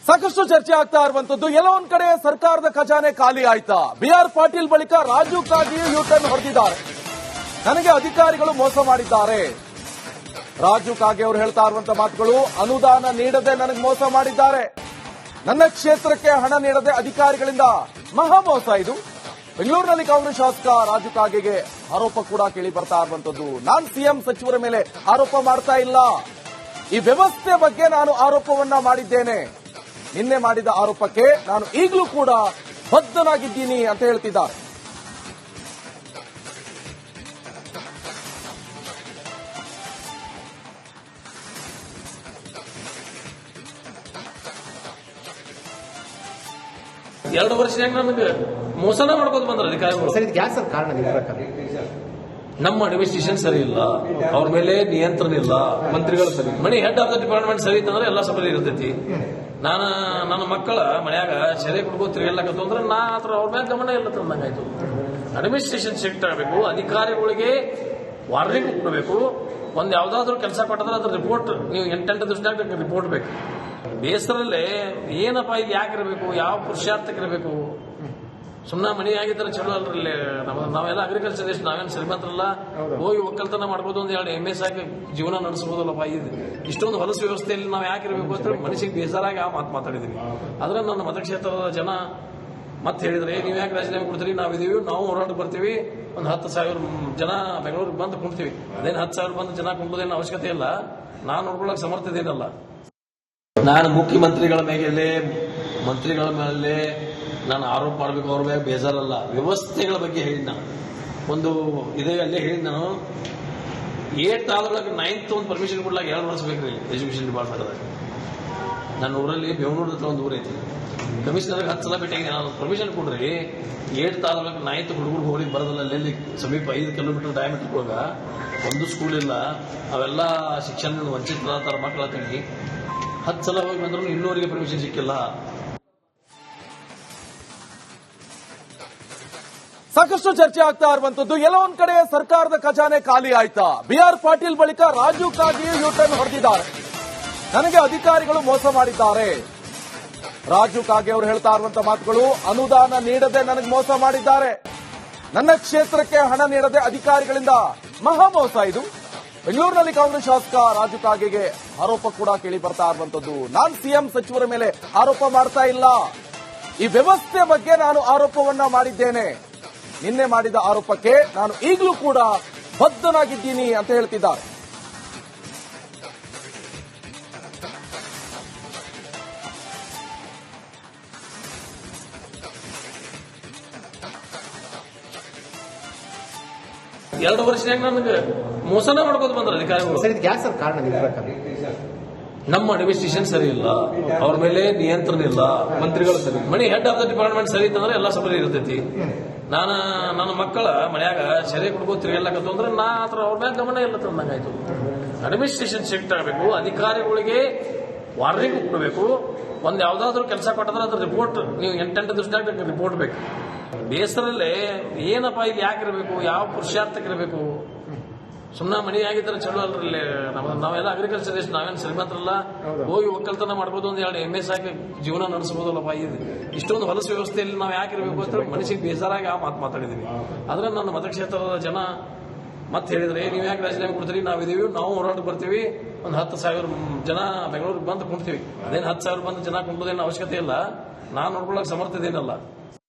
ಸಾಕಷ್ಟು ಚರ್ಚೆ ಆಗ್ತಾ ಇರುವಂತದ್ದು ಎಲ್ಲ ಒಂದ್ ಕಡೆ ಸರ್ಕಾರದ ಖಜಾನೆ ಖಾಲಿ ಆಯ್ತಾ. ಬಿಆರ್ ಪಾಟೀಲ್ ಬಳಿಕ ರಾಜು ಕಾಗೆ ಯೂಟರ್ನ್ ಹೊಡೆದಿದ್ದಾರೆ. ನನಗೆ ಅಧಿಕಾರಿಗಳು ಮೋಸ ಮಾಡಿದ್ದಾರೆ. ರಾಜು ಕಾಗೆ ಅವರು ಹೇಳ್ತಾ ಇರುವಂತ ಮಾತುಗಳು, ಅನುದಾನ ನೀಡದೆ ನನಗೆ ಮೋಸ ಮಾಡಿದ್ದಾರೆ, ನನ್ನ ಕ್ಷೇತ್ರಕ್ಕೆ ಹಣ ನೀಡದೆ ಅಧಿಕಾರಿಗಳಿಂದ ಮಹಾ ಮೋಸ. ಇದು ಬೆಂಗಳೂರಿನಲ್ಲಿ ಕಾಂಗ್ರೆಸ್ ಶಾಸಕ ರಾಜು ಕಾಗೆಗೆ ಆರೋಪ ಕೂಡ ಕೇಳಿ ಬರ್ತಾ ಇರುವಂತದ್ದು. ನಾನು ಸಿಎಂ ಸಚಿವರ ಮೇಲೆ ಆರೋಪ ಮಾಡ್ತಾ ಇಲ್ಲ, ಈ ವ್ಯವಸ್ಥೆ ಬಗ್ಗೆ ನಾನು ಆರೋಪವನ್ನ ಮಾಡಿದ್ದೇನೆ. ನಿನ್ನೆ ಮಾಡಿದ ಆರೋಪಕ್ಕೆ ನಾನು ಈಗಲೂ ಕೂಡ ಬದ್ಧನಾಗಿದ್ದೀನಿ ಅಂತ ಹೇಳ್ತಿದ್ದಾರೆ. ಎರಡು ವರ್ಷದಾಗ ನನಗೆ ಮೋಸನ ಮಾಡ್ಕೋತ ಬಂದ್ರ ಅಧಿಕಾರಿಗಳು. ಸರ್, ಇದು ಯಾಕೆ ಸರ್ ಕಾರಣ ನಿಮ್ಮ ಪ್ರಕಾರ? ನಮ್ಮ ಅಡ್ಮಿನಿಸ್ಟ್ರೇಷನ್ ಸರಿ ಇಲ್ಲ, ಅವ್ರ ಮೇಲೆ ನಿಯಂತ್ರಣ ಇಲ್ಲ, ಮಂತ್ರಿಗಳು ಸರಿ, ಮನಿ ಹೆಡ್ ಆಫ್ ದ ಡಿಪಾರ್ಟ್ಮೆಂಟ್ ಸರಿ ಇತ್ತಂದ್ರೆ ಎಲ್ಲ ಸಬರಿ ಇರ್ತೈತಿ. ನನ್ನ ಮಕ್ಕಳ ಮನ್ಯಾಗ ಸೆರೆ ಕುಡ್ಕೋ ತಿರುಗಲ್ಲಕತ್ತು ಅಂದ್ರೆ ನಾ ಹತ್ರ ಅವ್ರ ಮ್ಯಾಗ ಗಮನ ಇಲ್ಲ ತಂದಂಗಾಯ್ತು. ಅಡ್ಮಿನಿಸ್ಟ್ರೇಷನ್ ಶಿಫ್ಟ್ ಆಗಬೇಕು, ಅಧಿಕಾರಿಗಳಿಗೆ ವಾರ್ನಿಂಗ್ ಕೊಡಬೇಕು. ಒಂದ್ ಯಾವ್ದಾದ್ರು ಕೆಲಸ ಕೊಟ್ಟದ್ರೆ ಅದ್ರ ರಿಪೋರ್ಟ್ ನೀವು 8 ದಿವಸದಾಗ ರಿಪೋರ್ಟ್ ಬೇಕು. ಬೇಸರಲ್ಲೇ ಏನಪ್ಪ ಇಲ್ಲಿ ಯಾಕಿರಬೇಕು, ಯಾವ ಪುರುಷಾರ್ಥಕ್ಕಿರಬೇಕು? ಸುಮ್ಮನೆ ಮನಿ ಆಗಿದ್ರೆ ಚಲೋ ಅಲ್ರಿ. ನಾವೆಲ್ಲ ಅಗ್ರಿಕಲ್ಚರ್ ದೇಶ, ನಾವೇನು ಶ್ರೀಮಂತರಲ್ಲ, ಹೋಗಿ ಒಕ್ಕಲ್ತನ ಮಾಡ್ಬೋದು, ಒಂದು 2 MS ಹಾಕಿ ಜೀವನ ನಡೆಸಬಹುದಲ್ಲಪ್ಪ. ಇಷ್ಟೊಂದು ಹೊಲಸು ವ್ಯವಸ್ಥೆಯಲ್ಲಿ ನಾವು ಯಾಕಿರಬೇಕು ಅಂತ ಮನಸ್ಸಿಗೆ ಬೇಸರಾಗಿ ಆ ಮಾತು ಮಾತಾಡಿದೀವಿ. ಆದ್ರೆ ನನ್ನ ಮತಕ್ಷೇತ್ರದ ಜನ ಮತ್ತೆ ಹೇಳಿದ್ರೆ, ನೀವು ಯಾಕೆ ರಾಜೀನಾಮೆ ಕೊಡ್ತೀರಿ, ನಾವಿದೀವಿ, ನಾವು ಹೋರಾಟಕ್ಕೆ ಬರ್ತೀವಿ, ಒಂದು 10,000 ಜನ ಬೆಂಗಳೂರಿಗೆ ಬಂದು ಕುಂಡ್ತೀವಿ. ಅದೇನು 10,000 ಬಂದು ಜನ ಕುಂಡೋದೇನು ಅವಶ್ಯಕತೆ ಇಲ್ಲ, ನಾನು ನೋಡ್ಕೊಳ್ಳೋಕೆ ಸಮರ್ಥ ಇದೇನಲ್ಲ. ನಾನು ಮುಖ್ಯಮಂತ್ರಿಗಳ ಮಂತ್ರಿಗಳ ಮೇಲೆ ನಾನು ಆರೋಪ ಮಾಡಬೇಕು, ಅವ್ರ ಮೇಲೆ ಬೇಜಾರಲ್ಲ. ವ್ಯವಸ್ಥೆಗಳ ಬಗ್ಗೆ ಹೇಳಿದ್ ನಾನು ಒಂದು ಇದೇ ಅಲ್ಲೇ ಹೇಳಿದ್ ನಾನು. 8th ಆದ್ರೊಳಗೆ 9th ಒಂದು ಪರ್ಮಿಷನ್ ಕೊಡ್ಲಾಕ 2 ವರ್ಷ ಬೇಕ್ರಿ ಎಜುಕೇಶನ್ ಡಿಪಾರ್ಟ್ಮೆಂಟ್. ನನ್ನ ಊರಲ್ಲಿ ಬೆಂಗಳೂರು ಹತ್ರ ಒಂದು ಊರು ಐತಿ, ಕಮಿಷನರ್ಗೆ 10 ಸಲ ಭೇಟಿಯಾಗಿ ನಾನು ಪರ್ಮಿಷನ್ ಕೊಡ್ರಿ. 8th ಆದ್ರೊಳಗೆ 9th ಹುಡುಗರು ಹೋಗಿ ಬರೋದಲ್ಲ, ಅಲ್ಲಿ ಸಮೀಪ 5 ಕಿಲೋಮೀಟರ್ ಡಯಾಮೀಟರ್ ಒಳಗ ಒಂದು ಸ್ಕೂಲ್ ಇಲ್ಲ. ಅವೆಲ್ಲ ಶಿಕ್ಷಣ ವಂಚಿತರ ಮಕ್ಕಳ ತಂಗಿ 10 ಸಲ ಹೋಗಿ ಬಂದ್ರು ಇನ್ನೂವರೆಗೆ ಪರ್ಮಿಷನ್ ಸಿಕ್ಕಿಲ್ಲ. ಸಾಕಷ್ಟು ಚರ್ಚೆ ಆಗ್ತಾ ಇರುವಂತದ್ದು ಎಲ್ಲ ಒಂದ್ ಕಡೆ ಸರ್ಕಾರದ ಖಜಾನೆ ಖಾಲಿ ಆಯ್ತಾ. ಬಿಆರ್ ಪಾಟೀಲ್ ಬಳಿಕ ರಾಜು ಕಾಗೆ ಯೂಟರ್ನ್ ಹೊಡೆದಿದ್ದಾರೆ. ನನಗೆ ಅಧಿಕಾರಿಗಳು ಮೋಸ ಮಾಡಿದ್ದಾರೆ. ರಾಜು ಕಾಗೆ ಅವರು ಹೇಳ್ತಾ ಇರುವಂತ ಮಾತುಗಳು, ಅನುದಾನ ನೀಡದೆ ನನಗೆ ಮೋಸ ಮಾಡಿದ್ದಾರೆ, ನನ್ನ ಕ್ಷೇತ್ರಕ್ಕೆ ಹಣ ನೀಡದೆ ಅಧಿಕಾರಿಗಳಿಂದ ಮಹಾ ಮೋಸ. ಇದು ಬೆಂಗಳೂರಿನಲ್ಲಿ ಕಾಂಗ್ರೆಸ್ ಶಾಸಕ ರಾಜು ಕಾಗೆಗೆ ಆರೋಪ ಕೂಡ ಕೇಳಿ ಬರ್ತಾ ಇರುವಂತದ್ದು. ನಾನು ಸಿಎಂ ಸಚಿವರ ಮೇಲೆ ಆರೋಪ ಮಾಡ್ತಾ ಇಲ್ಲ, ಈ ವ್ಯವಸ್ಥೆ ಬಗ್ಗೆ ನಾನು ಆರೋಪವನ್ನ ಮಾಡಿದ್ದೇನೆ. ನಿನ್ನೆ ಮಾಡಿದ ಆರೋಪಕ್ಕೆ ನಾನು ಈಗಲೂ ಕೂಡ ಬದ್ಧನಾಗಿದ್ದೀನಿ ಅಂತ ಹೇಳ್ತಿದ್ದಾರೆ. ಎರಡು ವರ್ಷದಾಗ ನನಗೆ ಮೋಸನ ಮಾಡ್ಕೋತ ಬಂದ್ರ ಅಧಿಕಾರಿಗಳು. ಸರ್, ಇದು ಯಾಕೆ ಸರ್ ಕಾರಣ ನಿಮ್ಮ ಪ್ರಕಾರ? ನಮ್ಮ ಅಡ್ಮಿನಿಸ್ಟ್ರೇಷನ್ ಸರಿ ಇಲ್ಲ, ಅವ್ರ ಮೇಲೆ ನಿಯಂತ್ರಣ ಇಲ್ಲ, ಮಂತ್ರಿಗಳು ಸರಿ, ಮನಿ ಹೆಡ್ ಆಫ್ ದ ಡಿಪಾರ್ಟ್ಮೆಂಟ್ ಸರಿ ಇತ್ತಂದ್ರೆ ಎಲ್ಲ ಸಬರಿ ಇರ್ತೈತಿ. ನನ್ನ ಮಕ್ಕಳ ಮನ್ಯಾಗ ಸೆರೆ ಕುಡ್ಕೋ ತಿರುಗಲ್ಲಕತ್ತು ಅಂದ್ರೆ ನಾ ಹತ್ರ ಅವ್ರ ಮ್ಯಾಗ ಗಮನ ಇಲ್ಲ ತಂದಂಗಾಯ್ತು. ಅಡ್ಮಿನಿಸ್ಟ್ರೇಷನ್ ಶಿಫ್ಟ್ ಆಗಬೇಕು, ಅಧಿಕಾರಿಗಳಿಗೆ ವಾರ್ನಿಂಗ್ ಕೊಡಬೇಕು. ಒಂದ್ ಯಾವ್ದಾದ್ರು ಕೆಲಸ ಕೊಟ್ಟದ್ರೆ ಅದ್ರ ರಿಪೋರ್ಟ್ ನೀವು 8 ದಿವಸದಾಗ ರಿಪೋರ್ಟ್ ಬೇಕು. ಬೇಸರಲ್ಲೇ ಏನಪ್ಪ ಇಲ್ಲಿ ಯಾಕಿರಬೇಕು, ಯಾವ ಪುರುಷಾರ್ಥಕ್ಕಿರಬೇಕು? ಸುಮ್ಮನೆ ಮನಿ ಆಗಿದ್ರೆ ಚಲೋ ಅಲ್ರಿ. ನಾವೆಲ್ಲ ಅಗ್ರಿಕಲ್ಚರ್ ದೇಶ, ನಾವೇನು ಶ್ರೀಮಂತರಲ್ಲ, ಹೋಗಿ ಒಕ್ಕಲ್ತನ ಮಾಡ್ಬೋದು, ಒಂದು 2 MS ಹಾಕಿ ಜೀವನ ನಡೆಸಬಹುದಲ್ಲಪ್ಪ. ಇಷ್ಟೊಂದು ಹೊಲಸು ವ್ಯವಸ್ಥೆಯಲ್ಲಿ ನಾವು ಯಾಕಿರಬೇಕು ಅಂತ ಮನಸ್ಸಿಗೆ ಬೇಸರಾಗಿ ಆ ಮಾತು ಮಾತಾಡಿದೀವಿ. ಆದ್ರೆ ನನ್ನ ಮತಕ್ಷೇತ್ರದ ಜನ ಮತ್ತೆ ಹೇಳಿದ್ರೆ, ನೀವು ಯಾಕೆ ರಾಜೀನಾಮೆ ಕೊಡ್ತೀರಿ, ನಾವಿದೀವಿ, ನಾವು ಹೋರಾಟಕ್ಕೆ ಬರ್ತೀವಿ, ಒಂದು 10,000 ಜನ ಬೆಂಗಳೂರಿಗೆ ಬಂದು ಕುಂಡ್ತೀವಿ. ಅದೇನು 10,000 ಬಂದು ಜನ ಕುಂಡೋದೇನು ಅವಶ್ಯಕತೆ ಇಲ್ಲ, ನಾನು ನೋಡ್ಕೊಳ್ಳೋಕೆ ಸಮರ್ಥ ಇದೇನಲ್ಲ.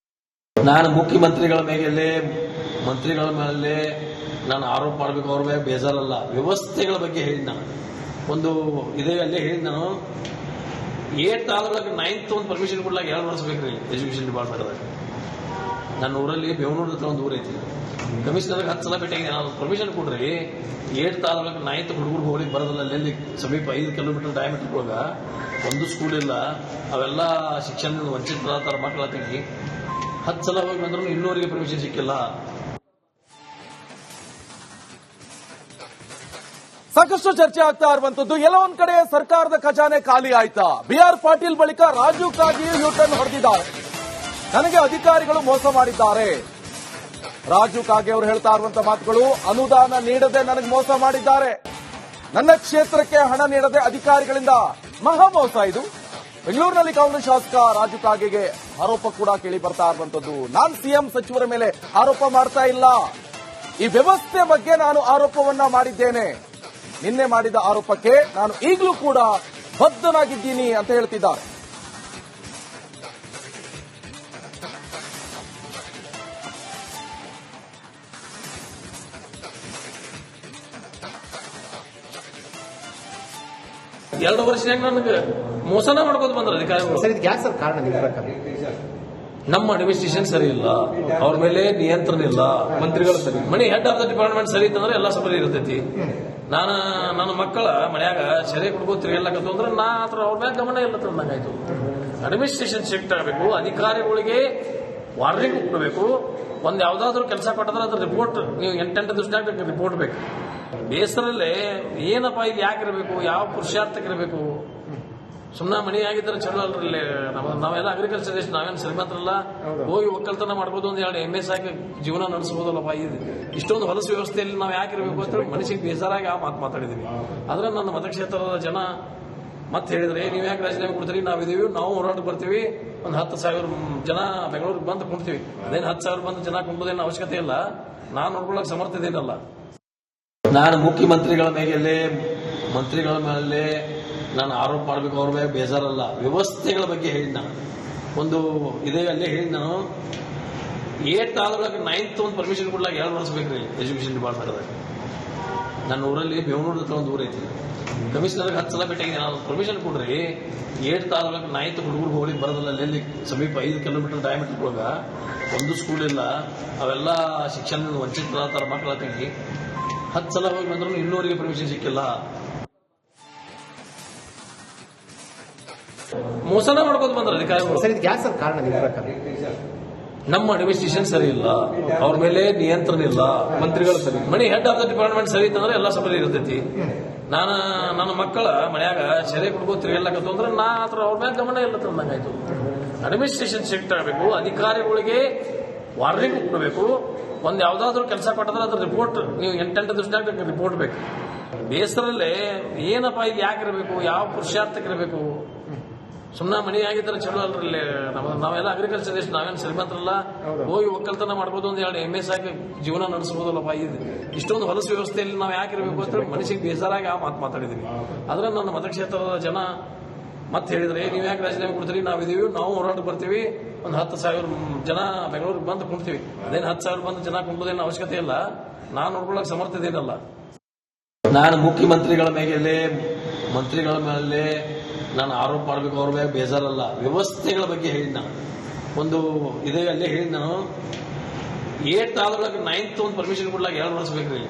ನಾನು ಮುಖ್ಯಮಂತ್ರಿಗಳ ಮಂತ್ರಿಗಳ ಮೇಲೆ ನಾನು ಆರೋಪ ಮಾಡಬೇಕು, ಅವ್ರ ಮೇಲೆ ಬೇಜಾರಲ್ಲ. ವ್ಯವಸ್ಥೆಗಳ ಬಗ್ಗೆ ಹೇಳಿದ್ ನಾನು ಒಂದು ಇದೇ ಅಲ್ಲೇ ಹೇಳಿದ್ ನಾನು. 8th ಆದ್ರೊಳಗೆ 9th ಒಂದು ಪರ್ಮಿಷನ್ ಕೊಡ್ಲಾಕ 2 ವರ್ಷ ಬೇಕ್ರಿ ಎಜುಕೇಶನ್ ಡಿಪಾರ್ಟ್ಮೆಂಟ್. ನನ್ನ ಊರಲ್ಲಿ ಬೆಂಗಳೂರು ಹತ್ರ ಒಂದು ಊರು ಐತಿ, ಕಮಿಷನರ್ಗೆ 10 ಸಲ ಭೇಟಿಯಾಗಿ ನಾನು ಪರ್ಮಿಷನ್ ಕೊಡ್ರಿ. 8th ಆದ್ರೊಳಗೆ 9th ಹುಡುಗರು ಹೋಗಿ ಬರೋದಲ್ಲ, ಅಲ್ಲಿ ಸಮೀಪ 5 ಕಿಲೋಮೀಟರ್ ಡಯಾಮೀಟರ್ ಒಳಗ ಒಂದು ಸ್ಕೂಲ್ ಇಲ್ಲ. ಅವೆಲ್ಲ ಶಿಕ್ಷಣ ವಂಚಿತರ ಮಕ್ಕಳ ತಂಗಿ 10 ಸಲ ಹೋಗಿ ಬಂದ್ರು ಇನ್ನೂವರೆಗೆ ಪರ್ಮಿಷನ್ ಸಿಕ್ಕಿಲ್ಲ. ಸಾಕಷ್ಟು ಚರ್ಚೆ ಆಗ್ತಾ ಇರುವಂತದ್ದು ಎಲ್ಲ ಒಂದ್ ಕಡೆ ಸರ್ಕಾರದ ಖಜಾನೆ ಖಾಲಿ ಆಯ್ತಾ. ಬಿಆರ್ ಪಾಟೀಲ್ ಬಳಿಕ ರಾಜು ಕಾಗೆ ಯೂಟರ್ನ್ ಹೊಡೆದಿದ್ದಾರೆ. ನನಗೆ ಅಧಿಕಾರಿಗಳು ಮೋಸ ಮಾಡಿದ್ದಾರೆ. ರಾಜು ಕಾಗೆ ಅವರು ಹೇಳ್ತಾ ಇರುವಂತ ಮಾತುಗಳು, ಅನುದಾನ ನೀಡದೆ ನನಗೆ ಮೋಸ ಮಾಡಿದ್ದಾರೆ, ನನ್ನ ಕ್ಷೇತ್ರಕ್ಕೆ ಹಣ ನೀಡದೆ ಅಧಿಕಾರಿಗಳಿಂದ ಮಹಾ ಮೋಸ. ಇದು ಬೆಂಗಳೂರಿನಲ್ಲಿ ಕಾಂಗ್ರೆಸ್ ಶಾಸಕ ರಾಜು ಕಾಗೆಗೆ ಆರೋಪ ಕೂಡ ಕೇಳಿ ಬರ್ತಾ ಇರುವಂತದ್ದು. ನಾನು ಸಿಎಂ ಸಚಿವರ ಮೇಲೆ ಆರೋಪ ಮಾಡ್ತಾ ಇಲ್ಲ, ಈ ವ್ಯವಸ್ಥೆ ಬಗ್ಗೆ ನಾನು ಆರೋಪವನ್ನ ಮಾಡಿದ್ದೇನೆ. ನಿನ್ನೆ ಮಾಡಿದ ಆರೋಪಕ್ಕೆ ನಾನು ಈಗಲೂ ಕೂಡ ಬದ್ಧನಾಗಿದ್ದೀನಿ ಅಂತ ಹೇಳ್ತಿದ್ದಾರೆ. ಎರಡು ವರ್ಷನಾಗ ನನಗೆ ಮೋಸನ ಮಾಡ್ಕೋತ ಬಂದ್ರ ಅಧಿಕಾರಿಗಳು. ಸರ್ ಇದಕ್ಕೆ ಯಾಕೆ ಸರ್ ಕಾರಣ ನಿಮ್ಮ ಪ್ರಕಾರ? ನಮ್ಮ ಅಡ್ಮಿನಿಸ್ಟ್ರೇಷನ್ ಸರಿ ಇಲ್ಲ, ಅವ್ರ ಮೇಲೆ ನಿಯಂತ್ರಣ ಇಲ್ಲ, ಮಂತ್ರಿಗಳು ಸರಿ, ಮನಿ ಹೆಡ್ ಆಫ್ ದ ಡಿಪಾರ್ಟ್ಮೆಂಟ್ ಸರಿ ಇತ್ತಂದ್ರೆ ಎಲ್ಲ ಸಬರಿ ಇರ್ತೈತಿ. ನನ್ನ ಮಕ್ಕಳ ಮನ್ಯಾಗ ಸೆರೆ ಕುಡ್ಕೋ ತಿರುಗಲ್ಲಕತ್ತು ಅಂದ್ರೆ ನಾ ಹತ್ರ ಅವ್ರ ಮೇಲೆ ಗಮನ ಇಲ್ಲ ತಂದಂಗಾಯ್ತು. ಅಡ್ಮಿನಿಸ್ಟ್ರೇಷನ್ ಸ್ಟ್ರಿಕ್ಟ್ ಆಗಬೇಕು, ಅಧಿಕಾರಿಗಳಿಗೆ ವಾರ್ನಿಂಗ್ ಕೊಡಬೇಕು. ಒಂದ್ ಯಾವ್ದಾದ್ರು ಕೆಲಸ ಕೊಟ್ಟದ್ರೆ ಅದ್ರ ರಿಪೋರ್ಟ್ ನೀವು 8 ದಿವಸದಾಗ ರಿಪೋರ್ಟ್ ಬೇಕು. ಬೇಸರಲ್ಲೇ ಏನಪ್ಪ ಇಲ್ಲಿ ಯಾಕಿರಬೇಕು, ಯಾವ ಪುರುಷಾರ್ಥಕ್ಕಿರಬೇಕು? ಸುಮ್ಮನೆ ಮನಿ ಆಗಿದ್ರೆ ಚಲೋ ಅಲ್ರಿ. ನಾವೆಲ್ಲ ಅಗ್ರಿಕಲ್ಚರ್ ದೇಶ, ನಾವೇನು ಶ್ರೀಮಂತರಲ್ಲ, ಹೋಗಿ ಒಕ್ಕಲ್ತನ ಮಾಡ್ಬೋದು, ಒಂದ್ 2 MS ಹಾಕಿ ಜೀವನ ನಡೆಸಬಹುದಲ್ಲಪ್ಪ. ಇಷ್ಟೊಂದು ಹೊಲಸು ವ್ಯವಸ್ಥೆಯಲ್ಲಿ ನಾವು ಯಾಕಿರಬೇಕು ಅಂತ ಮನಸ್ಸಿಗೆ ಬೇಸರಾಗಿ ಆ ಮಾತು ಮಾತಾಡಿದೀವಿ. ಆದ್ರೆ ನನ್ನ ಮತಕ್ಷೇತ್ರದ ಜನ ಮತ್ತೆ ಹೇಳಿದ್ರೆ, ನೀವು ಯಾಕೆ ರಾಜೀನಾಮೆ ಕೊಡ್ತೀರಿ, ನಾವಿದೀವಿ, ನಾವು ಹೋರಾಟಕ್ಕೆ ಬರ್ತೀವಿ, ಒಂದು 10,000 ಜನ ಬೆಂಗಳೂರಿಗೆ ಬಂದು ಕುಂಡ್ತೀವಿ. ಅದೇನು 10,000 ಬಂದು ಜನ ಕುಂಬೋದೇನು ಅವಶ್ಯಕತೆ ಇಲ್ಲ, ನಾನು ನೋಡ್ಕೊಳ್ಳೋಕೆ ಸಮರ್ಥದೇನಲ್ಲ. ನಾನು ಮುಖ್ಯಮಂತ್ರಿಗಳ ಮಂತ್ರಿಗಳ ಮೇಲೆ ನಾನು ಆರೋಪ ಮಾಡಬೇಕು, ಅವ್ರ ಮೇಲೆ ಬೇಜಾರಲ್ಲ, ವ್ಯವಸ್ಥೆಗಳ ಬಗ್ಗೆ ಹೇಳಿ ನಾನು ಒಂದು ಇದೇ ಅಲ್ಲೇ ಹೇಳಿ ನಾನು 8th ಆದೊಳಗೆ 9th ಒಂದು ಪರ್ಮಿಷನ್ ಕೊಡ್ಲಾಗ 2 ವರ್ಷ ಬೇಕ್ರಿ ಎಜುಕೇಶನ್ ಡಿಪಾರ್ಟ್ಮೆಂಟ್ದಾಗ. ನನ್ನ ಊರಲ್ಲಿ ಬೇವನೂರು ಹತ್ರ ಒಂದು ಊರು ಐತಿ, ಕಮಿಷನರ್ಗೆ 10 ಸಲ ಭೇಟಿಯಾಗಿದೆ. ನಾನು ಪರ್ಮಿಷನ್ ಕೊಡ್ರಿ, 8th ಆದೊಳಗೆ 9th ಹುಡುಗರು ಹೋಗ್ಲಿಕ್ಕೆ ಬರೋದಿಲ್ಲ. ಅಲ್ಲಿ ಸಮೀಪ 5 ಕಿಲೋಮೀಟರ್ ಡಯಾಮೀಟರ್ ಒಳಗ ಒಂದು ಸ್ಕೂಲ್ ಇಲ್ಲ, ಅವೆಲ್ಲ ಶಿಕ್ಷಣ ವಂಚಿತರ ಮಕ್ಕಳ ತೆಗಿ 10 ಸಲ ಹೋಗಿ ಬಂದ್ರು ಇನ್ನೂವರೆಗೆ ಪರ್ಮಿಷನ್ ಸಿಕ್ಕಿಲ್ಲ. ಮೋಸನ ಮಾಡ್ಕೋತ ಬಂದ್ರ ಅಧಿಕಾರಿಗಳು. ಸರ್ ಇದಕ್ಕೆ ಯಾಕೆ ಸರ್ ಕಾರಣ ನಿಮ್ಮ ಪ್ರಕಾರ? ನಮ್ಮ ಅಡ್ಮಿನಿಸ್ಟ್ರೇಷನ್ ಸರಿ ಇಲ್ಲ, ಅವ್ರ ಮೇಲೆ ನಿಯಂತ್ರಣ ಇಲ್ಲ, ಮಂತ್ರಿಗಳು ಸರಿ, ಮನಿ ಹೆಡ್ ಆಫ್ ದ ಡಿಪಾರ್ಟ್ಮೆಂಟ್ ಸರಿ ಇತ್ತಂದ್ರೆ ಎಲ್ಲ ಸಬರಿ ಇರ್ತೈತಿ. ನನ್ನ ಮಕ್ಕಳ ಮನ್ಯಾಗ ಸೆರೆ ಕುಡ್ಕೋ ತಿರುಗಲ್ಲಕತ್ತು ಅಂದ್ರೆ ನಾ ಹತ್ರ ಅವ್ರ ಮೇಲೆ ಗಮನ ಇಲ್ಲ ತಂದಂಗಾಯ್ತು. ಅಡ್ಮಿನಿಸ್ಟ್ರೇಷನ್ ಸ್ಟ್ರಿಕ್ಟ್ ಆಗಬೇಕು, ಅಧಿಕಾರಿಗಳಿಗೆ ವಾರ್ನಿಂಗ್ ಕೊಡಬೇಕು. ಒಂದ್ ಯಾವ್ದಾದ್ರು ಕೆಲಸ ಕೊಟ್ಟದ್ರೆ ಅದ್ರ ರಿಪೋರ್ಟ್ ನೀವು 8 ದಿವಸದಾಗ ರಿಪೋರ್ಟ್ ಬೇಕು. ಬೇಸರಲ್ಲೇ ಏನಪ್ಪ ಇಲ್ಲಿ ಯಾಕಿರಬೇಕು, ಯಾವ ಪುರುಷಾರ್ಥಕ್ಕಿರಬೇಕು? ಸುಮ್ಮನೆ ಮನಿ ಆಗಿದ್ರೆ ಚಲೋ ಅಲ್ರಿ. ನಾವೆಲ್ಲ ಅಗ್ರಿಕಲ್ಚರ್ ದೇಶ, ನಾವೇನು ಶ್ರೀಮಂತರಲ್ಲ, ಹೋಗಿ ಒಕ್ಕಲ್ತನ ಮಾಡ್ಬೋದು, ಒಂದ್ 2 MS ಹಾಕಿ ಜೀವನ ನಡೆಸಬಹುದಲ್ಲಪ್ಪ. ಇಷ್ಟೊಂದು ಹೊಲಸು ವ್ಯವಸ್ಥೆಯಲ್ಲಿ ನಾವು ಯಾಕಿರಬೇಕು ಅಂತ ಮನಸ್ಸಿಗೆ ಬೇಸರಾಗಿ ಆ ಮಾತು ಮಾತಾಡಿದೀವಿ. ಆದ್ರೆ ನನ್ನ ಮತಕ್ಷೇತ್ರದ ಜನ ಮತ್ತೆ ಹೇಳಿದ್ರೆ, ನೀವು ಯಾಕೆ ರಾಜೀನಾಮೆ ಕೊಡ್ತೀರಿ, ನಾವಿದೀವಿ, ನಾವು ಹೋರಾಟಕ್ಕೆ ಬರ್ತೀವಿ, ಒಂದು 10,000 ಜನ ಬೆಂಗಳೂರಿಗೆ ಬಂದು ಕುಂಡ್ತೀವಿ. ಅದೇನು 10,000 ಬಂದು ಜನ ಕುಂಬೋದೇನು ಅವಶ್ಯಕತೆ ಇಲ್ಲ, ನಾನು ನೋಡ್ಕೊಳ್ಳೋಕೆ ಸಮರ್ಥದೇನಲ್ಲ. ನಾನು ಮುಖ್ಯಮಂತ್ರಿಗಳ ಮಂತ್ರಿಗಳ ಮೇಲೆ ನಾನು ಆರೋಪ ಮಾಡಬೇಕು, ಅವ್ರ ಮೇಲೆ ಬೇಜಾರಲ್ಲ, ವ್ಯವಸ್ಥೆಗಳ ಬಗ್ಗೆ ಹೇಳಿ ನಾನು ಒಂದು ಇದೇ ಅಲ್ಲೇ ಹೇಳಿ ನಾನು 8th ಆದೊಳಗೆ 9th ಒಂದು ಪರ್ಮಿಷನ್ ಕೊಡ್ಲಾಗ 2 ವರ್ಷ ಬೇಕ್ರಿ